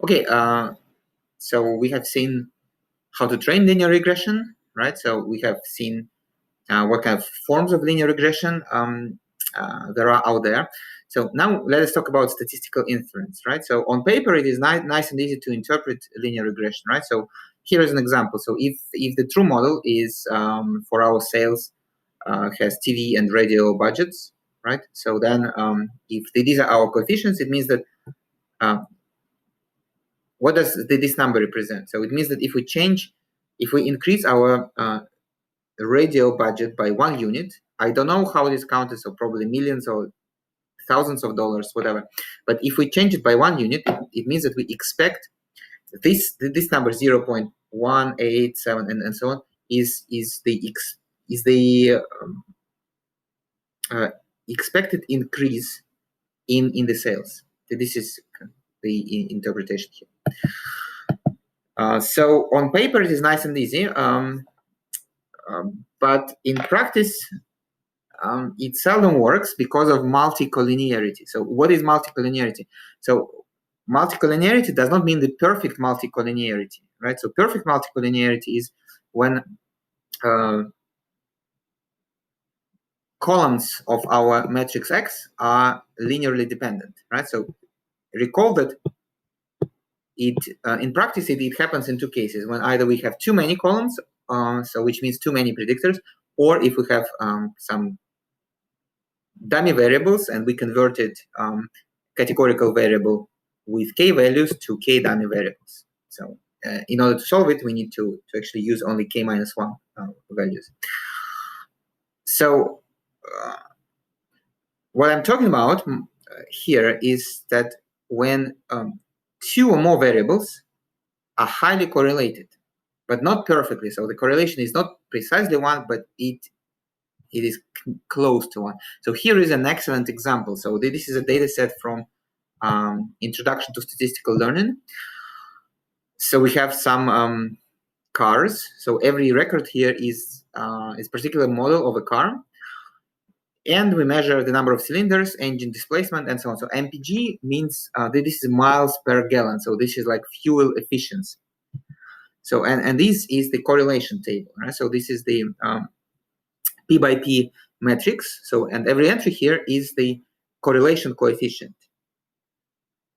Okay, so we have seen how to train linear regression, right? So we have seen what kind of forms of linear regression there are out there. So now let us talk about statistical inference, right? So on paper, it is nice and easy to interpret linear regression, right? So here is an example. So if the true model is for our sales has TV and radio budgets, right? So then if these are our coefficients, it means that what does this number represent? So it means that if we increase our radio budget by 1 unit, I don't know how it is counted, so probably millions or thousands of dollars, whatever. But if we change it by 1 unit, it means that we expect this number 0.187 and so on is the expected increase in the sales. This is the interpretation here. So on paper it is nice and easy, but in practice it seldom works because of multi-collinearity. So what is multi-collinearity? So multi-collinearity does not mean the perfect multi-collinearity, right? So perfect multi-collinearity is when columns of our matrix X are linearly dependent, right? So recall that in practice it happens in two cases: when either we have too many columns, so which means too many predictors, or if we have some dummy variables and we converted categorical variable with k values to k dummy variables. So in order to solve it, we need to actually use only k minus 1 values. So what I'm talking about here is that when two or more variables are highly correlated, but not perfectly. So the correlation is not precisely 1, but it is close to 1. So here is an excellent example. So this is a data set from Introduction to Statistical Learning. So we have some cars. So every record here is a particular model of a car. And we measure the number of cylinders, engine displacement, and so on. So MPG means this is miles per gallon. So this is like fuel efficiency. So and this is the correlation table, right? So this is the P by P matrix. So and every entry here is the correlation coefficient,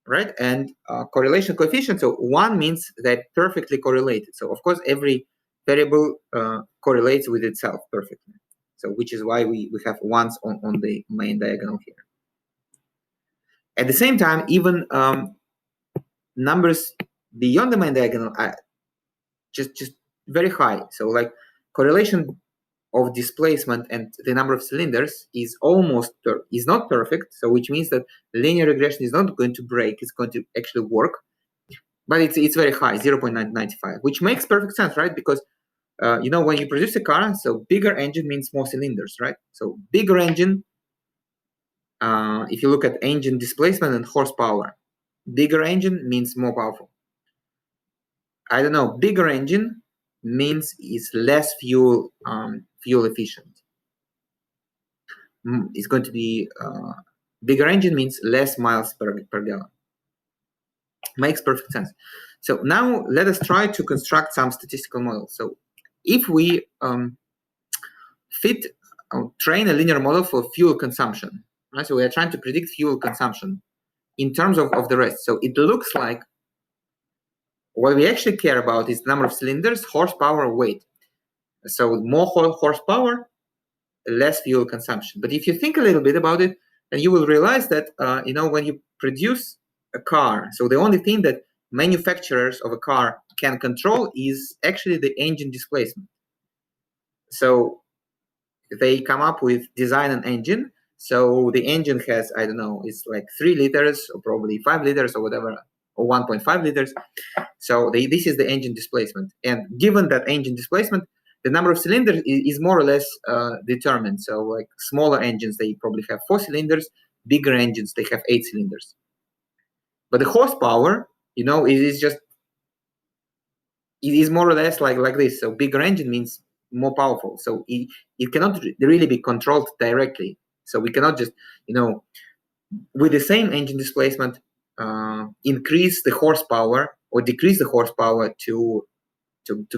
right? And correlation coefficient. So 1 means that perfectly correlated. So of course every variable correlates with itself perfectly. So which is why we have 1s on the main diagonal here. At the same time, even numbers beyond the main diagonal are just very high. So like correlation of displacement and the number of cylinders is is not perfect. So which means that linear regression is not going to break. It's going to actually work, but it's very high, 0.995, which makes perfect sense, right? Because when you produce a car, so bigger engine means more cylinders, right? So bigger engine, if you look at engine displacement and horsepower, bigger engine means more powerful. I don't know, bigger engine means it's less fuel efficient. It's going to be bigger engine means less miles per gallon. Makes perfect sense. So now let us try to construct some statistical models. So if we train a linear model for fuel consumption, right? So we are trying to predict fuel consumption in terms of the rest. So it looks like what we actually care about is number of cylinders, horsepower, weight. So more horsepower, less fuel consumption. But if you think a little bit about it, then you will realize that when you produce a car, so the only thing that manufacturers of a car can control is actually the engine displacement. So they come up with design an engine. So the engine has, I don't know, it's like 3 liters or probably 5 liters or whatever, or 1.5 liters. So this is the engine displacement. And given that engine displacement, the number of cylinders is more or less determined. So like smaller engines, they probably have 4 cylinders. Bigger engines, they have 8 cylinders. But the horsepower, it is more or less like this. So bigger engine means more powerful. So it cannot really be controlled directly. So we cannot just, with the same engine displacement, increase the horsepower or decrease the horsepower to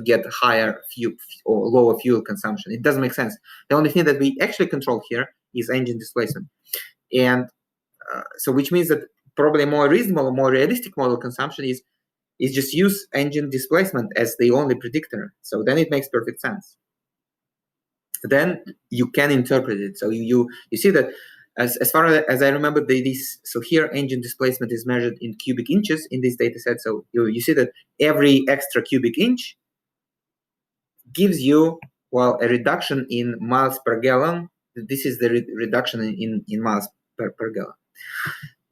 get higher fuel or lower fuel consumption. It doesn't make sense. The only thing that we actually control here is engine displacement, and so which means that probably a more reasonable, more realistic model consumption is just use engine displacement as the only predictor. So then it makes perfect sense. Then you can interpret it. So you see that as far as I remember, so here engine displacement is measured in cubic inches in this data set. So you see that every extra cubic inch gives you, well, a reduction in miles per gallon. This is the reduction in miles per gallon.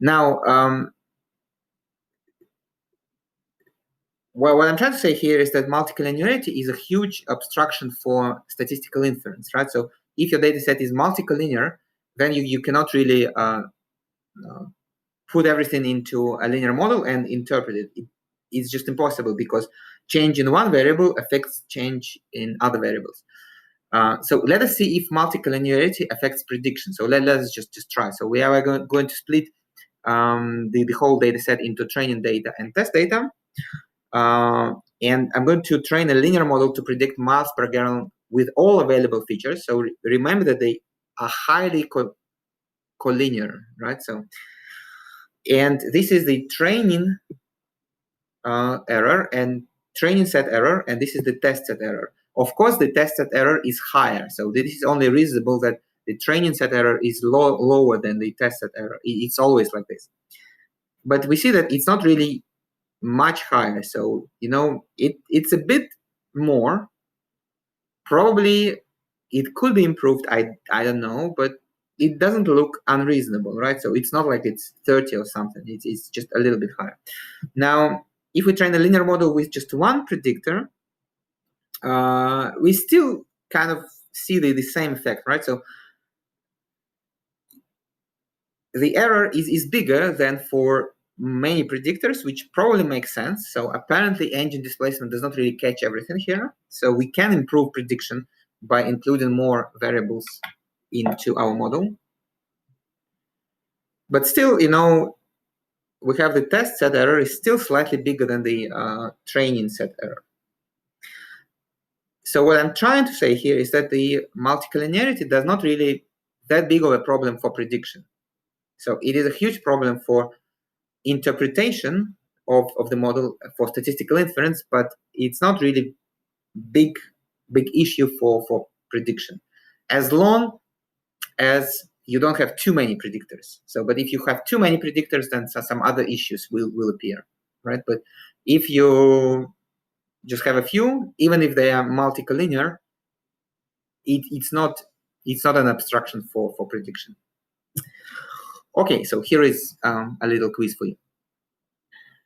Now, well, what I'm trying to say here is that multi-collinearity is a huge abstraction for statistical inference, right? So if your data set is multi-collinear, then you cannot really put everything into a linear model and interpret it. It's just impossible because change in one variable affects change in other variables. So let us see if multi-collinearity affects prediction. So let's just try. So we are going to split the whole data set into training data and test data. And I'm going to train a linear model to predict miles per gallon with all available features. So remember that they are highly collinear, right? So, and this is the training error and training set error, and this is the test set error. Of course, the test set error is higher. So this is only reasonable that the training set error is lower than the test set error. It's always like this. But we see that it's not really much higher. So, it's a bit more. Probably it could be improved. I don't know, but it doesn't look unreasonable, right? So it's not like it's 30 or something. It's just a little bit higher. Now, if we train a linear model with just one predictor, we still kind of see the same effect, right? So the error is bigger than for many predictors, which probably makes sense. So apparently engine displacement does not really catch everything here. So we can improve prediction by including more variables into our model. But still, we have the test set error is still slightly bigger than the training set error. So what I'm trying to say here is that the multi-collinearity does not really that big of a problem for prediction. So it is a huge problem for interpretation of the model for statistical inference, but it's not really big issue for prediction, as long as you don't have too many predictors. So, but if you have too many predictors, then some other issues will appear, right? But if you just have a few, even if they are multi-collinear, it's not an abstraction for prediction. Okay, so here is a little quiz for you.